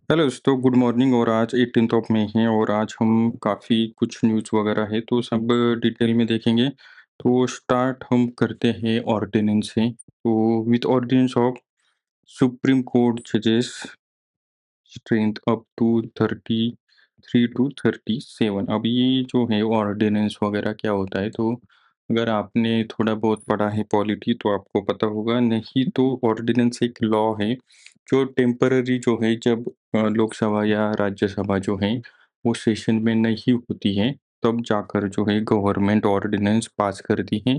Hello दोस्तों, good morning. और आज 18th ऑफ मई है और आज हम काफ़ी कुछ न्यूज़ वगैरह है तो सब डिटेल में देखेंगे। तो स्टार्ट हम करते हैं ऑर्डिनेंस से। तो with ordinance of supreme court जजेस स्ट्रेंथ अप टू 33 टू 37। अब ये जो है ऑर्डिनेंस वगैरह क्या होता है, तो अगर आपने थोड़ा बहुत पढ़ा है पॉलिटी तो आपको पता होगा, नहीं तो ऑर्डिनेंस एक लॉ है जो टेम्पररी जो है जब लोकसभा या राज्यसभा जो है वो सेशन में नहीं होती है तब जाकर जो है गवर्नमेंट ऑर्डिनेंस पास करती है।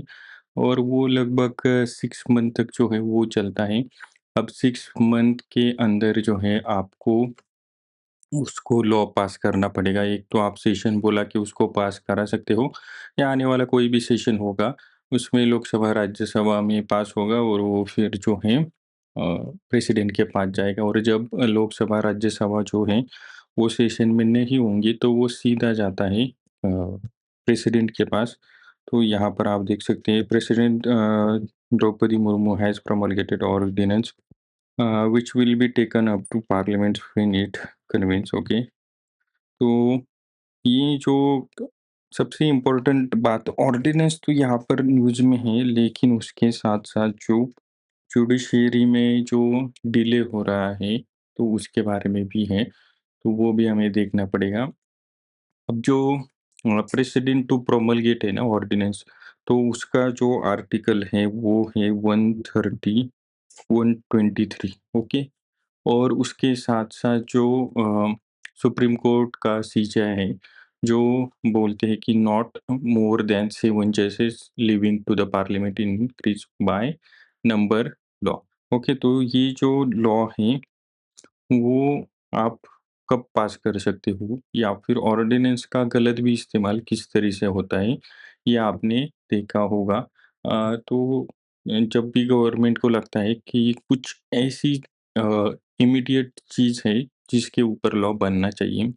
और वो लगभग 6 मंथ तक जो है वो चलता है। अब 6 मंथ के अंदर जो है आपको उसको लॉ पास करना पड़ेगा। एक तो आप सेशन बोला कि उसको पास करा सकते हो, या आने वाला कोई भी सेशन होगा, उसमें लोकसभा, राज्यसभा में पास होगा और वो फिर जो है प्रेसिडेंट के पास जाएगा। और जब लोकसभा, राज्यसभा जो है, वो सेशन में नहीं होंगी, तो वो सीधा जाता है प्रेसिडेंट के पास। तो यहाँ पर आप देख सकते हैं president Droupadi Murmu has promulgated ordinance which will be taken up to parliament when it convenes। Okay, तो ये जो सबसे इम्पोर्टेंट बात ऑर्डिनेंस तो यहाँ पर न्यूज़ में है, लेकिन उसके साथ साथ जो जुडिशरी में जो डिले हो रहा है तो उसके बारे में भी है, तो वो भी हमें देखना पड़ेगा। अब जो प्रेसिडेंट टू प्रोमलगेट है ना ऑर्डिनेंस, तो उसका जो आर्टिकल है वो है 130 123। ओके, और उसके साथ-साथ जो सुप्रीम कोर्ट का सीजय है, जो बोलते हैं कि नॉट मोर दैन 7 जजेस living to the parliament increase by number law. Okay, तो ये जो लॉ है वो आप कब पास कर सकते हो, या फिर ऑर्डिनेंस का गलत भी इस्तेमाल किस तरह से होता है, ये आपने देखा होगा। तो जब भी गवर्नमेंट को लगता है कि कुछ ऐसी इमीडिएट चीज़ है जिसके ऊपर लॉ बनना चाहिए,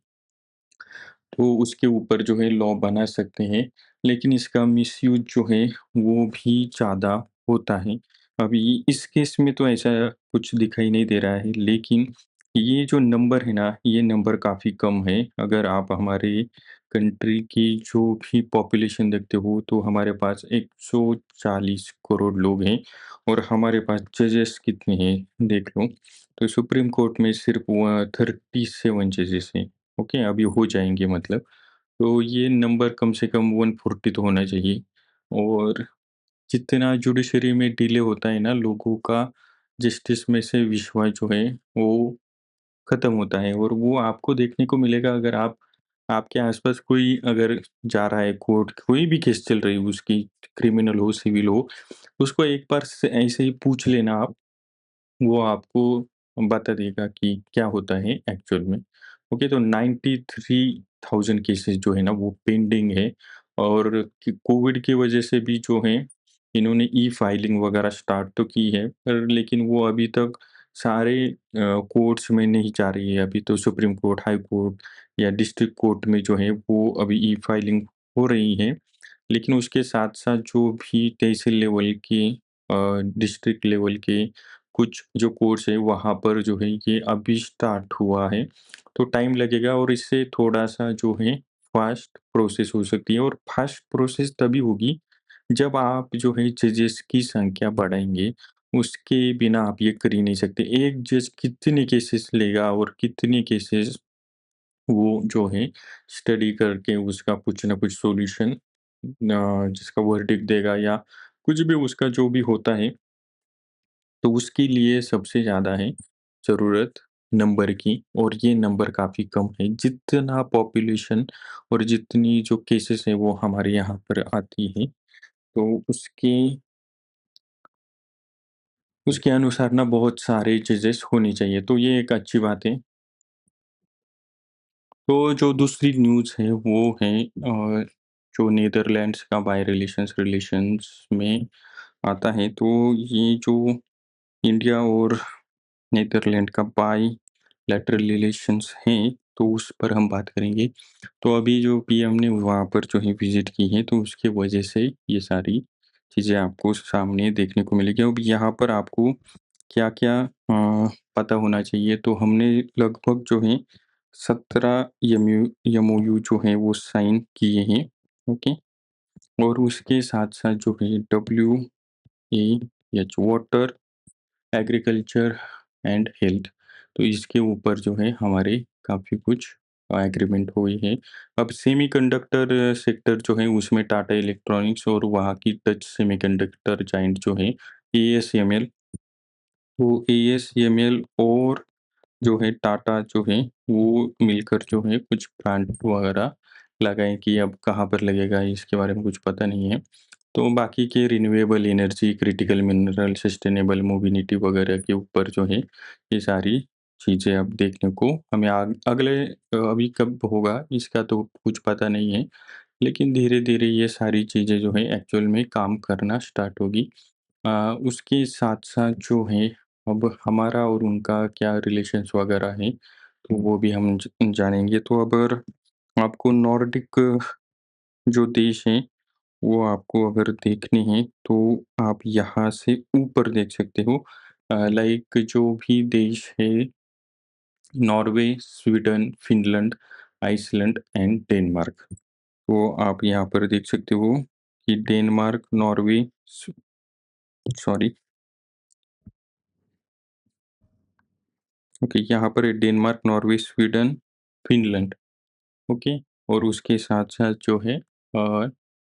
तो उसके ऊपर जो है लॉ बना सकते हैं, लेकिन इसका मिसयूज़ जो है वो भी ज़्यादा होता है। अभी इस केस में तो ऐसा कुछ दिखाई नहीं दे रहा है, लेकिन ये जो नंबर है ना, ये नंबर काफ़ी कम है। अगर आप हमारे कंट्री की जो भी पॉपुलेशन देखते हो, तो हमारे पास 140 करोड़ लोग हैं और हमारे पास जजेस कितने हैं देख लो। तो सुप्रीम कोर्ट में सिर्फ़ 37 जजेस हैं। ओके, अभी हो जाएँगे मतलब। तो ये नंबर कम से कम 140 तो होना चाहिए। और जितना जुडिशरी में डिले होता है ना, लोगों का जस्टिस में से विश्वास जो है वो खत्म होता है। और वो आपको देखने को मिलेगा, अगर आप आपके आस-पास कोई अगर जा रहा है कोर्ट, कोई भी केस चल रही है उसकी, क्रिमिनल हो, सिविल हो, उसको एक बार से ऐसे ही पूछ लेना आप, वो आपको बता देगा कि क्या होता है एक्चुअल में। ओके, तो 93,000 केसेस जो है ना वो पेंडिंग है। और कि कोविड की वजह से भी जो है इन्होंने ई-फाइलिंग वगैरह स्टार्ट तो की है, पर लेकिन वो अभी तक सारे कोर्ट्स में नहीं जा रही है। अभी तो सुप्रीम कोर्ट, हाई कोर्ट या डिस्ट्रिक्ट कोर्ट में जो है वो अभी ई-फाइलिंग हो रही है। लेकिन उसके साथ-साथ जो भी तहसील लेवल के डिस्ट्रिक्ट लेवल के कुछ जो कोर्स है वहाँ पर जो है ये अभी स्टार्ट हुआ है, तो टाइम लगेगा। और इससे थोड़ा-सा जो है फास्ट प्रोसेस हो सकती है। और फास्ट प्रोसेस तभी होगी जब आप जो है जजेस की संख्या बढ़ाएँगे, उसके बिना आप ये कर ही नहीं सकते। एक जज कितने केसेस लेगा और कितने केसेस वो जो है स्टडी करके उसका कुछ ना कुछ सॉल्यूशन जिसका वर्डिक्ट देगा, या कुछ भी उसका जो भी होता है, तो उसके लिए सबसे ज़्यादा है ज़रूरत नंबर की। और ये नंबर काफ़ी कम है। जितना पॉपुलेशन और जितनी जो केसेस हैं वो हमारे यहाँ पर आती है, तो उसके अनुसार ना बहुत सारे जजेस होने चाहिए, तो ये एक अच्छी बात है। तो जो दूसरी न्यूज़ है वो है जो नीदरलैंड्स का बाय रिलेशंस रिलेशंस में आता है। तो ये जो इंडिया और नीदरलैंड का बायलैटरल रिलेशंस हैं, तो उस पर हम बात करेंगे। तो अभी जो पीएम ने वहाँ पर जो है विज़िट की है, तो उसकी वजह से ये सारी चीज़ें आपको सामने देखने को मिलेगी। अब यहाँ पर आपको क्या-क्या पता होना चाहिए। तो हमने लगभग जो है 17 एमओयू जो हैं वो साइन किए हैं, ओके? और उसके साथ-साथ जो है WAH water, agriculture and health, तो इसके ऊपर जो है हमारे काफ़ी कुछ एग्रीमेंट हुए हैं। अब सेमीकंडक्टर सेक्टर जो है उसमें टाटा इलेक्ट्रॉनिक्स और वहाँ की टच सेमीकंडक्टर जायंट जो है ASML, तो ASML और जो है टाटा जो है वो मिलकर जो है कुछ प्लांट वगैरह लगाएँ कि अब कहाँ पर लगेगा इसके बारे में कुछ पता नहीं है। तो बाकी के renewable energy, critical mineral, sustainable mobility वगैरह के ऊपर जो है ये सारी चीज़ें अब देखने को हमें अगले अभी कब होगा इसका तो कुछ पता नहीं है। लेकिन धीरे-धीरे ये सारी चीज़ें जो है एक्चुअल में काम करना स्टार्ट होगी। अ, उसके साथ-साथ जो है अब हमारा और उनका क्या रिलेशंस वगैरह हैं, तो वो भी हम जानेंगे। तो अगर आपको नॉर्डिक जो देश हैं, वो आपको अगर देखने हैं, तो आप यहाँ से ऊपर देख सकते हो। लाइक जो भी देश है Norway, Sweden, Finland, Iceland and Denmark. तो आप यहाँ पर देख सकते हो कि डेनमार्क, नॉर्वे, सॉरी, ओके, यहाँ पर है Denmark, Norway, Sweden, Finland, okay? और उसके साथ-साथ जो है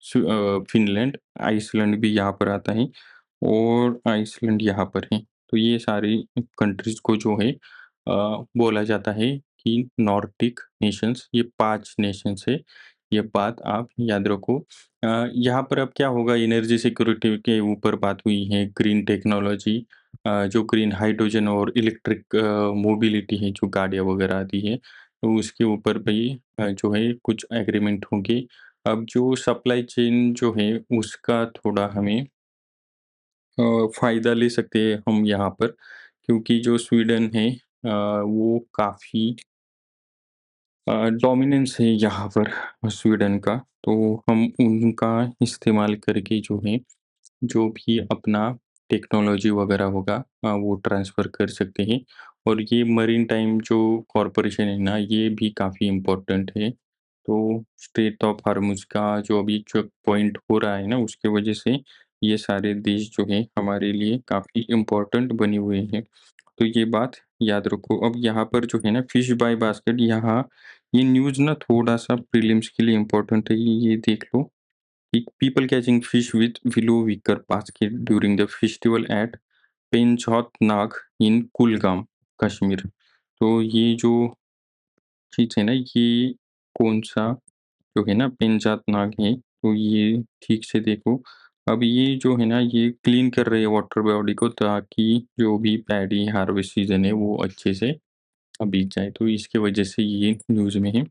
फ़िनलैंड, आइसलैंड भी यहाँ पर आता है और आइसलैंड यहाँ पर है। तो ये सारी कंट्रीज़ को जो है बोला जाता है कि नॉर्डिक नेशंस, ये 5 नेशंस है। ये बात आप याद रखो। यहाँ पर अब क्या होगा, एनर्जी सिक्योरिटी के ऊपर बात हुई है, ग्रीन टेक्नोलॉजी, जो ग्रीन हाइड्रोजन और इलेक्ट्रिक मोबिलिटी है, जो गाड़ियाँ वगैरह आती है, तो उसके ऊपर भी जो है कुछ एग्रीमेंट होंगे। अब जो सप्लाई चेन जो है उसका थोड़ा हमें फ़ायदा ले सकते हैं हम यहाँ पर, क्योंकि जो स्वीडन है वो काफ़ी डोमिनेंस है यहाँ पर स्वीडन का, तो हम उनका इस्तेमाल करके जो है, जो भी अपना टेक्नोलॉजी वगैरह होगा वो ट्रांसफ़र कर सकते हैं। और ये मरीन टाइम जो कॉर्पोरेशन है ना, ये भी काफ़ी इम्पोर्टेंट है। तो स्ट्रेट ऑफ हार्मुज़ का जो अभी चेक पॉइंट हो रहा है ना, उसके वजह से ये सारे देश जो हैं हमारे लिए काफ़ी इम्पोर्टेंट बने हुए हैं। तो ये बात याद रखो। अब यहाँ पर जो है ना फिश बाय बास्केट, यहाँ ये न्यूज़ ना थोड़ा-सा प्रीलिम्स के लिए इम्पोर्टेंट है, ये देख लो कि people catching fish with willow wicker basket during the festival at Panzath Nag in Kulgam, Kashmir. तो ये जो चीज़ है ना, ये कौन-सा जो है ना पेंचात नाग है, तो ये ठीक से देखो। अब ये जो है ना, ये क्लीन कर रहे हैं वाटर बॉडी को, ताकि जो भी पैडी हार्वेस्ट सीज़न है वो अच्छे से बीत जाए, तो इसकी वजह से ये न्यूज़ में है।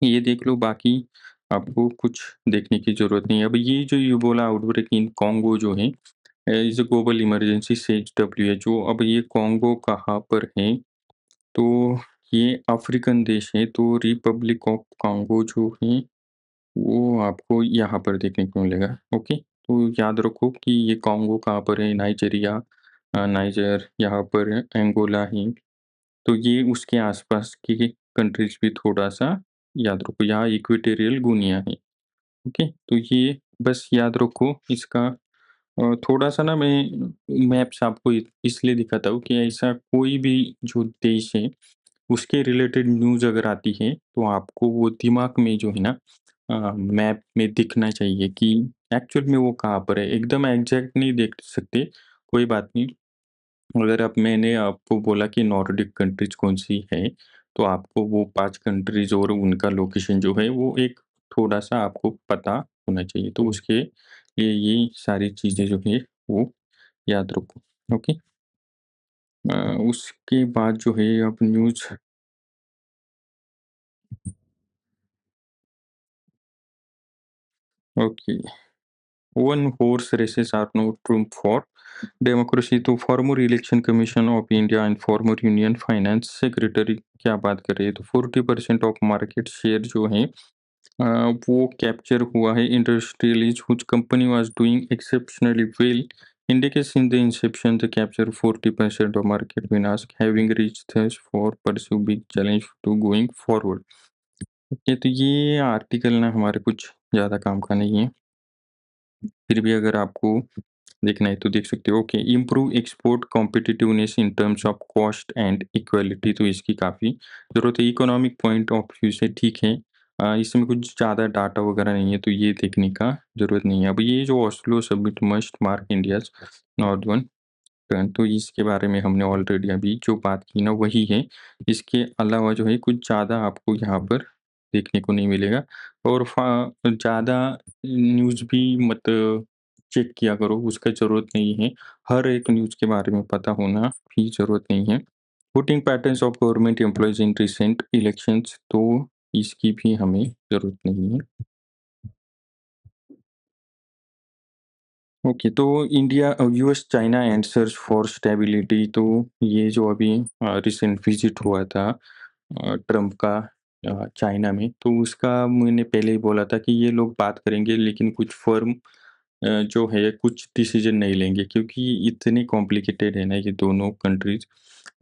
ये देख लो, बाकी आपको कुछ देखने की ज़रूरत नहीं है। अब ये जो इबोला आउटब्रेक इन कांगो जो है is a global emergency says WHO। अब ये कांगो कहाँ पर है? तो ये अफ्रीकन देश है, तो रिपब्लिक ऑफ कांगो जो है वो आपको यहाँ पर देखने को मिलेगा, ओके? तो याद रखो कि ये कॉन्गो कहाँ पर है, नाइजीरिया, नाइजर यहाँ पर है, अंगोला है, तो ये उसके आस-पास की कंट्रीज़ भी थोड़ा-सा याद रखो, यहाँ इक्वेटोरियल गुनिया है, ओके? तो ये बस याद रखो इसका। थोड़ा-सा ना मैं मैप्स आपको इसलिए दिखाता हूँ कि ऐसा कोई भी जो देश है उसके रिलेटेड न्यूज़ अगर आती है, तो आपको वो दिमाग में जो है ना मैप में दिखना चाहिए कि एक्चुअल में वो कहाँ पर है। एकदम एग्ज़ैक्ट नहीं देख सकते, कोई बात नहीं। अगर अब मैंने आपको बोला कि नॉर्डिक कंट्रीज़ कौन-सी है, तो आपको वो 5 कंट्रीज़ और उनका लोकेशन जो है, वो एक थोड़ा-सा आपको पता होना चाहिए। तो उसके लिए ये सारी चीज़ें जो है, वो याद रखो। ओके? अ, उसके बाद जो है अब news, okay. One horse races are no trump for democracy, तो farmer election commission of India and former union finance secretary क्या बात कर रहे हैं, तो 40% ऑफ मार्केट शेयर जो है वो कैप्चर हुआ है industrialist whose company was doing exceptionally well India के since the inception they capture 40% of market when asked having reached thus for pursue big challenge to going forward। Okay, तो ये article ना हमारे कुछ ज़्यादा काम का नहीं है, फिर भी अगर आपको देखना है तो देख सकते हो। Okay, improve export competitiveness in terms of cost and equality, तो इसकी काफ़ी ज़रूरत है। इकोनॉमिक पॉइंट ऑफ व्यू से ठीक है। इसमें कुछ ज़्यादा डाटा वगैरह नहीं है, तो ये देखने का ज़रूरत नहीं है। अब ये जो Oslo summit must mark India's northern trend, तो इसके बारे में हमने ऑलरेडी अभी जो बात की ना वही है। इसके अलावा जो है कुछ ज़्यादा आपको यहाँ पर देखने को नहीं मिलेगा, और ज़्यादा न्यूज़ भी मत चेक किया करो, उसका ज़रूरत नहीं है। हर एक न्यूज़ के बारे में पता होना भी ज़रूरत नहीं है। Voting patterns of government employees in recent elections, तो इसकी भी हमें ज़रूरत नहीं है। ओके, तो India US China and search for stability, तो ये जो अभी रिसेंट विजिट हुआ था ट्रम्प का चाइना में, तो उसका मैंने पहले ही बोला था कि ये लोग बात करेंगे लेकिन कुछ फर्म जो है कुछ डिसीजन नहीं लेंगे, क्योंकि इतने कॉम्प्लिकेटेड है ना ये दोनों कंट्रीज।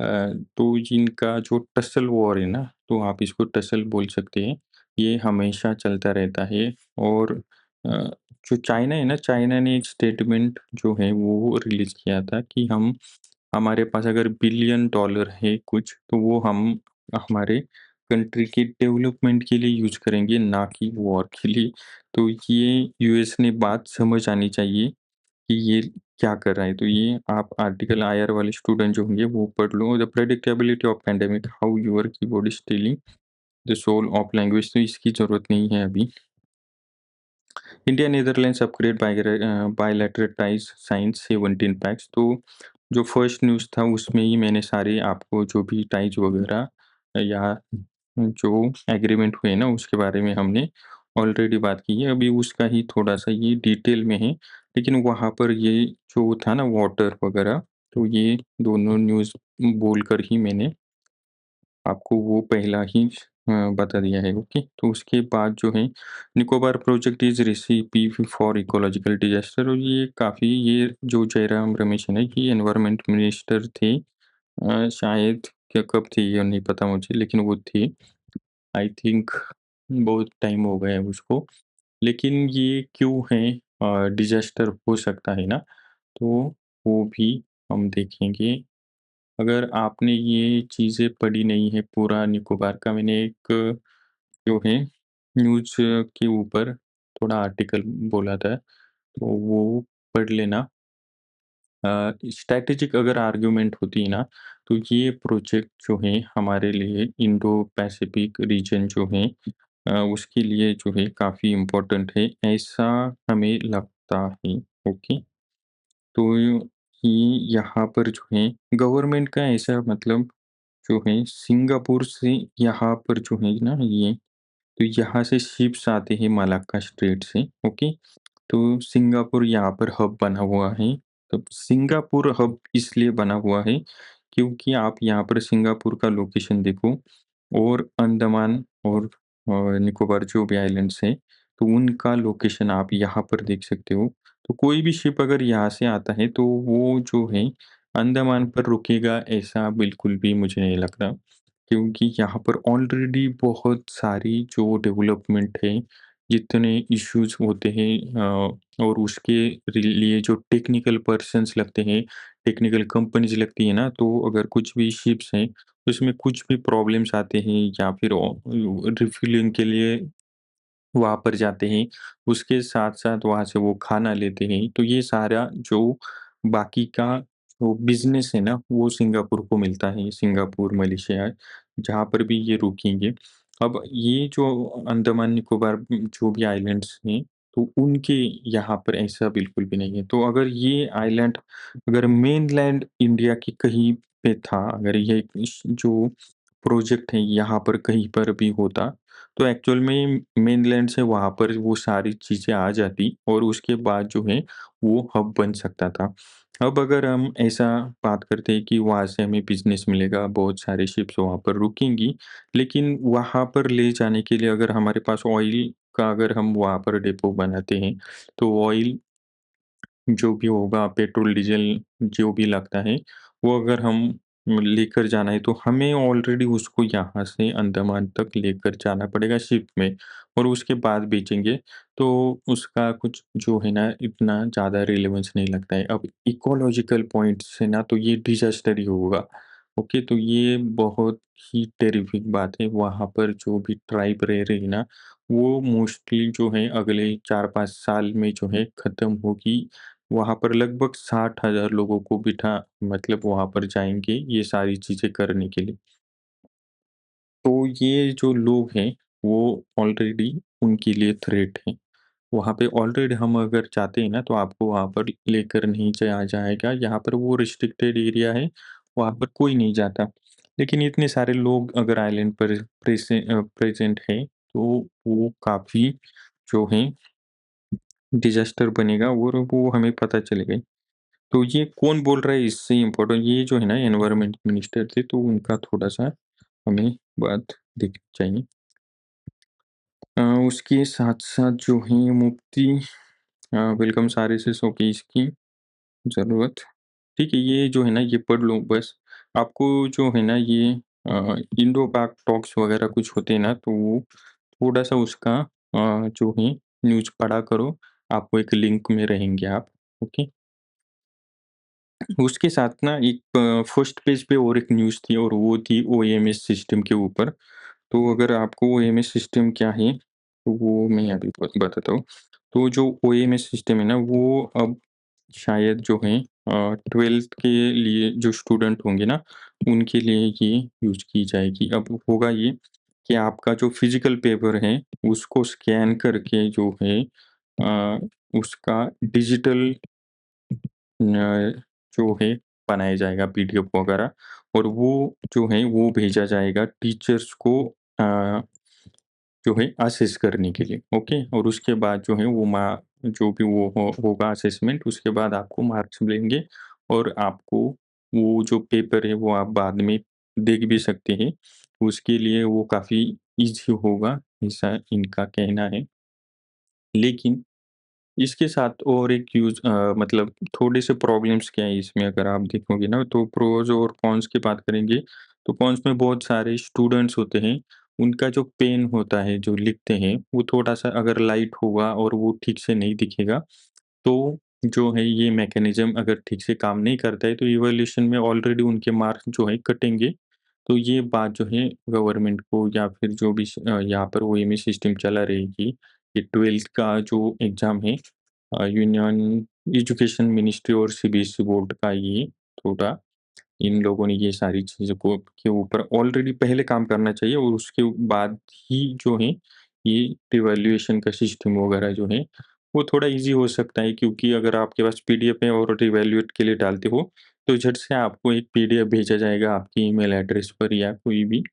तो इनका जो टसल वॉर है ना, तो आप इसको टसल बोल सकते हैं, ये हमेशा चलता रहता है। और अ, जो चाइना है ना, चाइना ने एक स्टेटमेंट जो है वो रिलीज किया था कि हम हमारे पास अगर बिलियन डॉलर है कुछ, तो वो हम हमारे कंट्री के डेवलपमेंट के लिए यूज़ करेंगे, ना कि वॉर के लिए। तो ये यूएस ने बात समझ आनी चाहिए कि ये क्या कर रहा है। तो ये आप आर्टिकल आईआर वाले स्टूडेंट जो होंगे वो पढ़ लो। The predictability of pandemic, how your keyboard is telling the soul of language, तो इसकी ज़रूरत नहीं है अभी। India Netherlands upgrade bilateral ties sign 17 pacts, तो जो फर्स्ट न्यूज़ था उसमें ही मैंने सारे आपको जो भी टाइज वगैरह या जो एग्रीमेंट हुए ना उसके बारे में हमने ऑलरेडी बात की है। अभी उसका ही थोड़ा-सा ये डिटेल में है, लेकिन वहाँ पर ये जो था ना वाटर वगैरह, तो ये दोनों न्यूज़ बोलकर ही मैंने आपको वो पहला ही बता दिया है। ओके, तो उसके बाद जो है Nicobar project is recipe for ecological disaster, और ये काफ़ी, ये जो जयराम रमेश है ना, ये एनवायरनमेंट मिनिस्टर थे। शायद क्या कब थे ये नहीं पता मुझे, लेकिन वो थे। आई थिंक बहुत टाइम हो गया है उसको। लेकिन ये क्यों है डिज़ास्टर हो सकता है ना, तो वो भी हम देखेंगे। अगर आपने ये चीज़ें पढ़ी नहीं है पूरा निकोबार का, मैंने एक जो है न्यूज़ के ऊपर थोड़ा आर्टिकल बोला था, तो वो पढ़ लेना। स्ट्रैटेजिक अगर आर्गुमेंट होती है ना, तो ये प्रोजेक्ट जो है हमारे लिए इंडो पैसिफिक रीजन जो है उसके लिए जो है काफ़ी इम्पोर्टेंट है, ऐसा हमें लगता है। ओके, तो ये यहाँ पर जो है गवर्नमेंट का ऐसा मतलब जो है सिंगापुर से यहाँ पर जो है ना ये, तो यहाँ से शिप्स आते हैं मलाक्का स्ट्रेट से। ओके, तो सिंगापुर यहाँ पर हब बना हुआ है। तो सिंगापुर हब इसलिए बना हुआ है क्योंकि आप यहाँ पर सिंगापुर का लोकेशन देखो, और अंडमान और निकोबार जो भी आइलैंड्स हैं, तो उनका लोकेशन आप यहाँ पर देख सकते हो। तो कोई भी शिप अगर यहाँ से आता है तो वो जो है अंडमान पर रुकेगा, ऐसा बिल्कुल भी मुझे नहीं लग रहा। क्योंकि यहाँ पर ऑलरेडी बहुत सारी जो डेवलपमेंट है, जितने इश्यूज़ होते हैं और उसके लिए जो टेक्निकल पर्सन्स लगते हैं, टेक्निकल कंपनीज़ लगती है ना, तो अगर कुछ भी शिप्स हैं, उसमें कुछ भी प्रॉब्लम्स आते हैं या फिर रिफिलिंग के लिए वहाँ पर जाते हैं, उसके साथ-साथ वहाँ से वो खाना लेते हैं, तो ये सारा जो बाकी का जो बिज़नेस है ना, वो सिंगापुर को मिलता है, सिंगापुर, मलेशिया, जहाँ पर भी ये रुकेंगे। अब ये जो अंडमान निकोबार जो भी आइलैंड्स हैं, तो उनके यहाँ पर ऐसा बिल्कुल भी नहीं है। तो अगर ये आइलैंड अगर मेनलैंड इंडिया के कहीं पे था, अगर ये जो प्रोजेक्ट है यहाँ पर कहीं पर भी होता, तो एक्चुअल में मेनलैंड से वहाँ पर वो सारी चीज़ें आ जाती और उसके बाद जो है वो हब बन सकता था। अब अगर हम ऐसा बात करते हैं कि वहाँ से हमें बिज़नेस मिलेगा, बहुत सारे शिप्स वहाँ पर रुकेंगी, लेकिन वहाँ पर ले जाने के लिए अगर हमारे पास ऑयल का अगर हम वहाँ पर डिपो बनाते हैं, तो ऑयल जो भी होगा पेट्रोल, डीज़ल जो भी लगता है, वो अगर हम लेकर जाना है तो हमें ऑलरेडी उसको यहाँ से अंडमान तक लेकर जाना पड़ेगा शिप में और उसके बाद बेचेंगे, तो उसका कुछ जो है ना इतना ज़्यादा रिलेवेंस नहीं लगता है। अब इकोलॉजिकल पॉइंट से ना तो ये डिज़ास्टर ही होगा। ओके, तो ये बहुत ही टेरिफिक बात है। वहाँ पर जो भी ट्राइब रह रही है ना, वो मोस्टली जो है अगले 4-5 साल में जो है ख़त्म होगी। वहाँ पर लगभग 60,000 लोगों को बिठा मतलब वहाँ पर जाएँगे ये सारी चीज़ें करने के लिए। तो ये जो लोग हैं, वो ऑलरेडी उनके लिए थ्रेट हैं। वहाँ पे ऑलरेडी हम अगर चाहते हैं ना तो आपको वहाँ पर लेकर नहीं जाया जाएगा। यहाँ पर वो रिस्ट्रिक्टेड एरिया है, वहाँ पर कोई नहीं जाता। लेकिन इतने सारे लोग अगर आइलैंड पर प्रेज़ेंट हैं, तो वो काफ़ी जो है डिज़ास्टर बनेगा और वो हमें पता चलेगा ही। तो ये कौन बोल रहा है इससे इम्पोर्टेंट ये जो है ना एनवायरनमेंट मिनिस्टर थे तो उनका थोड़ा-सा हमें बात देखनी चाहिए। उसके साथ-साथ जो है मुफ्ती वेलकम सर्विसेज़ ओके इसकी ज़रूरत ठीक है, ये जो है ना ये पढ़ लो बस। आपको जो है ना ये इंडो-पाक टॉक्स वगैरह कुछ होते हैं ना तो वो थोड़ा-सा उसका जो है न्यूज़ पढ़ा करो। आपको एक लिंक में रहेंगे आप, ओके? उसके साथ ना एक फर्स्ट पेज पे और एक न्यूज़ थी और वो थी ओएमएस सिस्टम के ऊपर। तो अगर आपको ओएमएस सिस्टम क्या है, तो वो मैं अभी बताता हूँ। तो जो ओएमएस सिस्टम है ना, वो अब शायद जो है 12th के लिए जो स्टूडेंट होंगे ना, उनके लिए ये यूज़ की जाएगी। अब होगा ये कि आपका जो फिज़िकल पेपर है, उसको स्कैन करके जो है उसका डिजिटल जो है बनाया जाएगा पीडीएफ वगैरह और वो जो है वो भेजा जाएगा टीचर्स को अ, जो है असेस करने के लिए, ओके? और उसके बाद जो है वो जो भी वो होगा असेसमेंट उसके बाद आपको मार्क्स मिलेंगे और आपको वो जो पेपर है वो आप बाद में देख भी सकते हैं। उसके लिए वो काफ़ी ईज़ी होगा, ऐसा इनका कहना है। लेकिन इसके साथ और एक मतलब थोड़े से प्रॉब्लम्स क्या है इसमें अगर आप देखोगे ना तो प्रोज़ और कॉन्स की बात करेंगे, तो कॉन्स में बहुत सारे स्टूडेंट्स होते हैं, उनका जो पेन होता है, जो लिखते हैं, वो थोड़ा-सा अगर लाइट होगा और वो ठीक से नहीं दिखेगा, तो जो है ये मैकेनिज़्म अगर ठीक से काम नहीं करता है, तो इवैल्यूएशन में ऑलरेडी उनके मार्क्स जो है कटेंगे। तो ये बात जो है गवर्नमेंट को या फिर जो भी यहाँ पर ओएमई सिस्टम चला रहेगी, ये 12th का जो एग्ज़ाम है यूनियन एजुकेशन मिनिस्ट्री और सीबीएसई बोर्ड का ये थोड़ा इन लोगों ने ये सारी चीज़ों को के ऊपर ऑलरेडी पहले काम करना चाहिए और उसके बाद ही जो है ये रिवैल्यूएशन का सिस्टम वगैरह जो है वो थोड़ा ईज़ी हो सकता है क्योंकि अगर आपके पास पीडीएफ है और रिवैल्यूएट के लिए डालते हो, तो झट से आपको एक पीडीएफ भेजा जाएगा आपकी ईमेल एड्रेस पर या कोई भी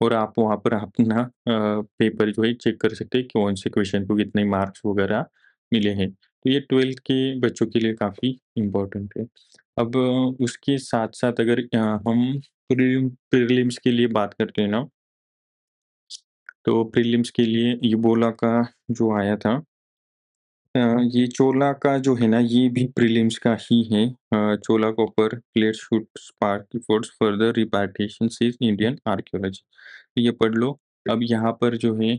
और आप वहाँ पर अपना पेपर जो है चेक कर सकते हैं कौन से क्वेश्चन को कितने मार्क्स वगैरह मिले हैं। तो ये 12th के बच्चों के लिए काफ़ी इम्पोर्टेंट है। अब उसके साथ-साथ अगर हम प्रीलिम्स के लिए बात करते हैं ना, तो प्रीलिम्स के लिए इबोला का जो आया था ये चोला का जो है ना, ये भी प्रीलिम्स का ही है। Chola copper plate should spark efforts further repatriation sees Indian archaeology. ये पढ़ लो। अब यहाँ पर जो है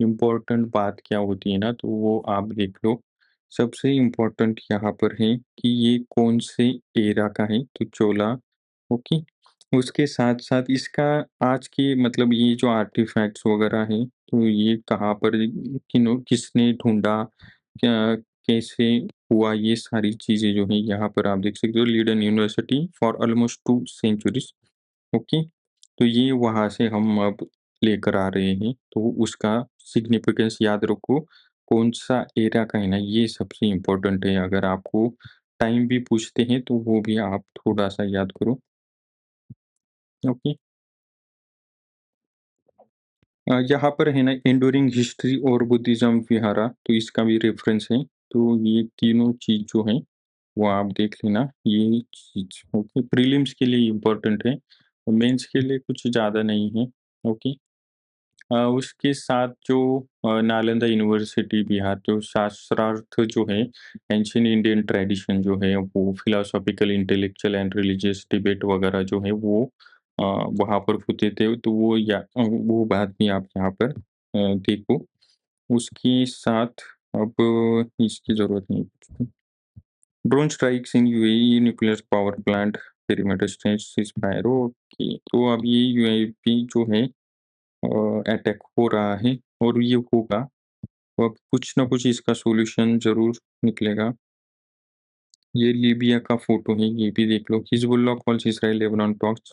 इम्पोर्टेंट बात क्या होती है ना, तो वो आप देख लो। सबसे इम्पोर्टेंट यहाँ पर है कि ये कौन से एरा का है, तो चोला ओके। उसके साथ-साथ इसका आज के मतलब ये जो आर्टिफैक्ट्स वगैरह हैं, तो ये कहाँ पर किसने ढूँढा, क्या कैसे हुआ, ये सारी चीज़ें जो हैं यहाँ पर आप देख सकते हो Leiden University for almost 2 centuries okay. तो ये वहाँ से हम अब लेकर आ रहे हैं, तो उसका सिग्निफिकेंस याद रखो, कौन-सा एरा का है ना, ये सबसे इम्पोर्टेंट है। अगर आपको टाइम भी पूछते हैं, तो वो भी आप थोड़ा-सा याद करो, ओके। यहाँ पर है ना एंड्यूरिंग हिस्ट्री और बुद्धिज़्म विहारा तो इसका भी रेफ़रेंस है। तो ये तीनों चीज़ जो हैं, वो आप देख लेना ये चीज़ ओके। प्रीलिम्स के लिए इम्पोर्टेंट है और मेंस के लिए कुछ ज़्यादा नहीं है, ओके। उसके साथ जो नालंदा यूनिवर्सिटी बिहार जो शास्त्रार्थ जो है, एंशिएंट इंडियन ट्रेडिशन जो है, वो philosophical, intellectual and religious debate वगैरह जो है वो अ, वहाँ पर होते थे, तो वो बात भी आप यहाँ पर देखो। उसके साथ अब इसकी ज़रूरत नहीं। Drone strikes in UAE, nuclear power plant, perimeter stage ceasefire, okay. तो अब ये यूएई जो है अटैक हो रहा है और ये होगा, तो अब कुछ ना कुछ इसका सॉल्यूशन ज़रूर निकलेगा। ये लीबिया का फ़ोटो है, ये भी देख लो। Hezbollah calls Israel Lebanon talks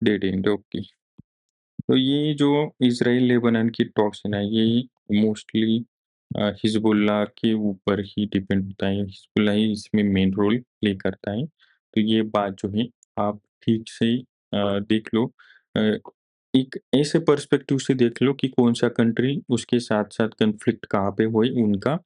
dead end, okay. तो ये जो इज़राइल लेबनान की टॉक्स है ना, ये मोस्टली हिज़बुल्लाह के ऊपर ही डिपेंड होता है। हिज़बुल्लाह ही इसमें मेन रोल प्ले करता है। तो ये बात जो है आप ठीक से देख लो। अ, एक ऐसे पर्सपेक्टिव से देख लो कि कौन-सा कंट्री उसके साथ-साथ कॉन्फ्लिक्ट कहाँ पे हुए उनका,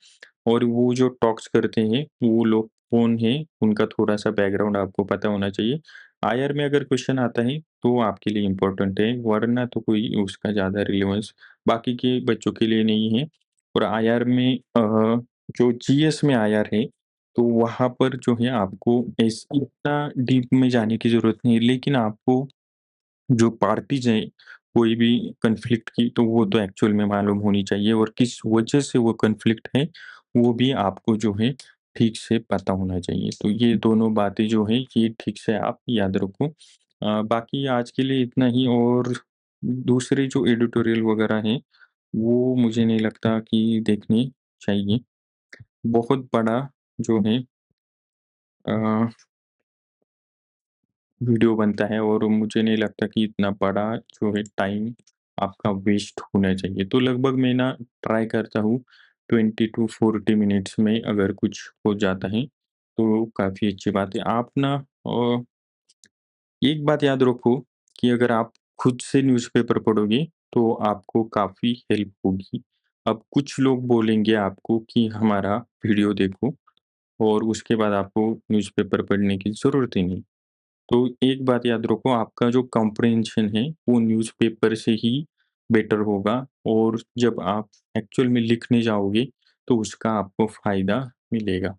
और वो जो टॉक्स करते हैं, वो लोग कौन हैं, उनका थोड़ा-सा बैकग्राउंड आपको पता होना चाहिए। आईआर में अगर क्वेश्चन आता है, तो आपके लिए इम्पोर्टेंट है, वरना तो कोई उसका ज़्यादा रिलेवेंस बाकी के बच्चों के लिए नहीं है। और आईआर में जो जीएस में आईआर है, तो वहाँ पर जो है आपको इतना डीप में जाने की ज़रूरत नहीं है, लेकिन आपको जो पार्टीज़ हैं, कोई भी कॉन्फ्लिक्ट की, तो वो तो एक्चुअल में मालूम होनी चाहिए, और किस वजह से वो कॉन्फ्लिक्ट है, वो भी आपको जो है ठीक से पता होना चाहिए। तो ये दोनों बातें जो हैं, ये ठीक से आप याद रखो। बाकी आज के लिए इतना ही, और दूसरे जो एडिटोरियल वगैरह हैं, वो मुझे नहीं लगता कि देखनी चाहिए। बहुत बड़ा जो है अ वीडियो बनता है, और मुझे नहीं लगता कि इतना बड़ा जो है टाइम आपका वेस्ट होना चाहिए। तो लगभग मैं ना ट्राई करता हूँ 20 टू 40 मिनट्स में अगर कुछ हो जाता है, तो काफ़ी अच्छी बात है। आप ना एक बात याद रखो कि अगर आप खुद से न्यूज़पेपर पढ़ोगे, तो आपको काफ़ी हेल्प होगी। अब कुछ लोग बोलेंगे आपको कि हमारा वीडियो देखो, और उसके बाद आपको न्यूज़पेपर पढ़ने की ज़रूरत ही नहीं। तो एक बात याद रखो, आपका जो कॉम्प्रिहेंशन है वो न्यूज़पेपर से ही बेटर होगा, और जब आप एक्चुअल में लिखने जाओगे, तो उसका आपको फ़ायदा मिलेगा।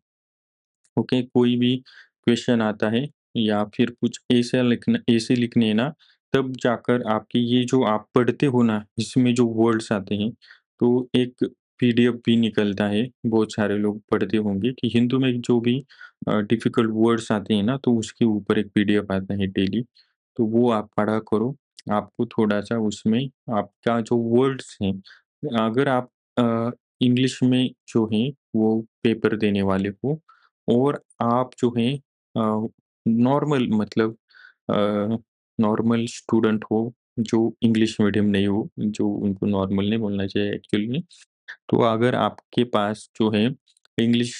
ओके, कोई भी क्वेश्चन आता है या फिर कुछ ऐसे लिखने हैं ना, तब जाकर आपके ये जो आप पढ़ते हो ना, इसमें जो वर्ड्स आते हैं, तो एक पीडीएफ भी निकलता है, बहुत सारे लोग पढ़ते होंगे कि हिंदू में जो भी डिफ़िकल्ट वर्ड्स आते हैं ना, तो उसके ऊपर एक पीडीएफ आता है डेली, तो वो आप पढ़ा करो। आपको थोड़ा-सा उसमें आपका जो वर्ड्स हैं, अगर आप इंग्लिश में जो हैं, वो पेपर देने वाले हो, और आप जो हैं नॉर्मल मतलब अ, नॉर्मल स्टूडेंट हो, जो इंग्लिश मीडियम नहीं हो, जो उनको नॉर्मल नहीं बोलना चाहिए एक्चुअली में। तो अगर आपके पास जो है इंग्लिश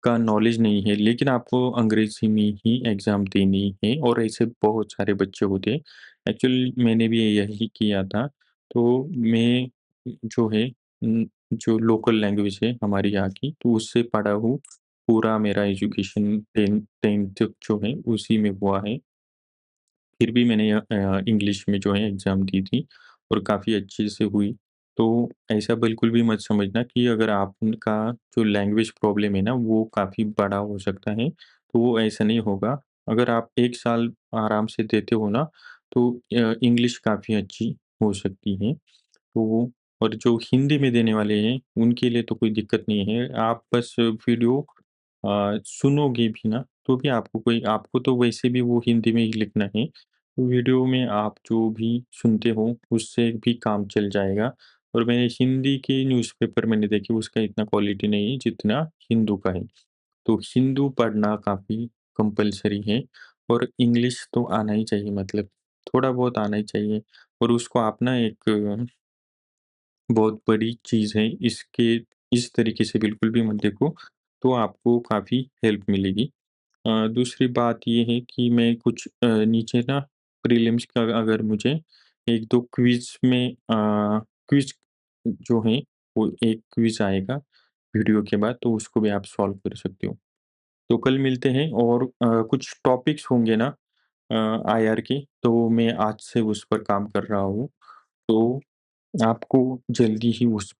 का नॉलेज नहीं है, लेकिन आपको अंग्रेज़ी में ही एग्ज़ाम देनी है, और ऐसे बहुत सारे बच्चे होते हैं। एक्चुअली मैंने भी यही किया था। तो मैं जो है जो लोकल लैंग्वेज है हमारी यहाँ की, तो उससे पढ़ा हूँ। पूरा मेरा एजुकेशन 10th तक जो है उसी में हुआ है। फिर भी मैंने इंग्लिश में जो है एग्ज़ाम दी थी, और काफ़ी अच्छे से हुई। तो ऐसा बिल्कुल भी मत समझना कि अगर आपका जो लैंग्वेज प्रॉब्लम है ना, वो काफ़ी बड़ा हो सकता है, तो वो ऐसा नहीं होगा। अगर आप 1 साल आराम से देते हो ना, तो इंग्लिश काफ़ी अच्छी हो सकती है। तो और जो हिंदी में देने वाले हैं, उनके लिए तो कोई दिक्कत नहीं है। आप बस वीडियो सुनोगे भी ना, तो भी आपको तो वैसे भी वो हिंदी में ही लिखना है। तो वीडियो में आप जो भी सुनते हो, उससे भी काम चल जाएगा। और मैंने हिंदी के न्यूज़पेपर मैंने देखे, उसका इतना क्वालिटी नहीं है जितना हिंदू का है। तो हिंदू पढ़ना काफ़ी कंपल्सरी है, और इंग्लिश तो आना ही चाहिए, मतलब थोड़ा बहुत आना ही चाहिए। और उसको आप ना एक बहुत बड़ी चीज़ है, इस तरीके से बिल्कुल भी मत देखो, तो आपको काफ़ी हेल्प मिलेगी। दूसरी बात ये है कि मैं कुछ नीचे ना प्रीलिम्स का अगर मुझे 1-2 क्विज़ जो है, वो एक क्विज़ आएगा वीडियो के बाद, तो उसको भी आप सॉल्व कर सकते हो। तो कल मिलते हैं, और कुछ टॉपिक्स होंगे ना आईआर के, तो मैं आज से उस पर काम कर रहा हूँ। तो आपको जल्दी ही उस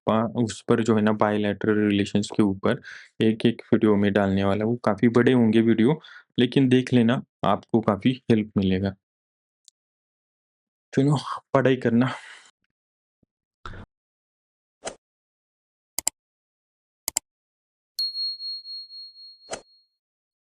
पर जो है ना बायलैटरल रिलेशंस के ऊपर एक-एक वीडियो में डालने वाला हूँ। वो काफ़ी बड़े होंगे वीडियो, लेकिन देख लेना, आपको काफ़ी हेल्प मिलेगा। चलो, पढ़ाई करना।